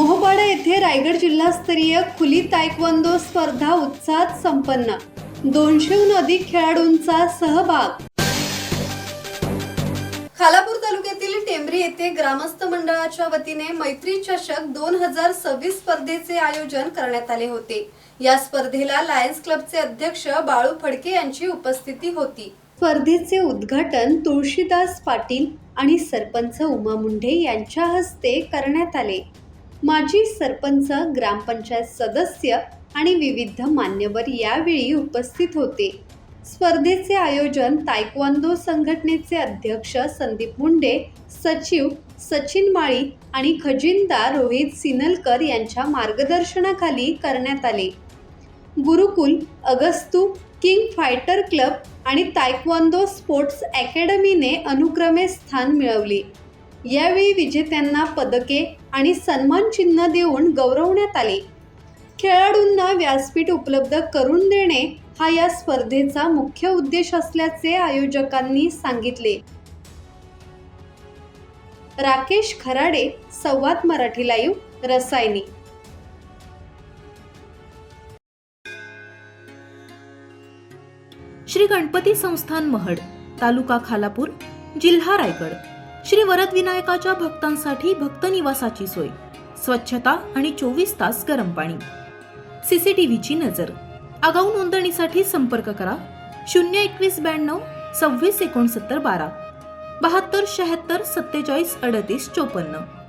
मोहपाडा येथे रायगड जिल्हास्तरीय खुली तायक्वांदो स्पर्धा उत्साहात संपन्न। 200हून अधिक खेळाडूंचा सहभाग। खालापूर तालुक्यातील टेंभरी येथे ग्रामस्थ मंडळाच्या वतीने मैत्री चषक 2026 स्पर्धेचे आयोजन करण्यात आले होते। या स्पर्धेला लायन्स क्लबचे अध्यक्ष बाळू फडके यांची उपस्थिती होती। स्पर्धेचे उद्घाटन तुळशीदास पाटील आणि सरपंच उमा मुंढे यांच्या हस्ते करण्यात आले। माजी सरपंच, ग्रामपंचायत सदस्य आणि विविध मान्यवर यावेळी उपस्थित होते। स्पर्धेचे आयोजन तायक्वांदो संघटनेचे अध्यक्ष संदीप मुंडे, सचिव सचिन माळी आणि खजिनदार रोहित सिनलकर यांच्या मार्गदर्शनाखाली करण्यात आले। गुरुकुल, अगस्तू, किंग फायटर क्लब आणि तायक्वांदो स्पोर्ट्स अकॅडमीने अनुक्रमे स्थान मिळवले। यावेळी विजेत्यांना पदके आणि सन्मान चिन्ह देऊन गौरवण्यात आले। खेळाडूंना व्यासपीठ उपलब्ध करून देणे हा या स्पर्धेचा मुख्य उद्देश असल्याचे आयोजकांनी सांगितले। राकेश खराडे, संवाद मराठी लाईव्ह, रसायनी। श्री गणपती संस्थान महड, तालुका खालापूर, जिल्हा रायगड। श्री वरद विनायकाच्या भक्तांसाठी भक्त निवासाची सोय, स्वच्छता आणि 24 तास गरम पाणी, सीसीटीव्हीची नजर। आगाऊ नोंदणीसाठी संपर्क करा 02192 26 69 12 72 76 47 38 54।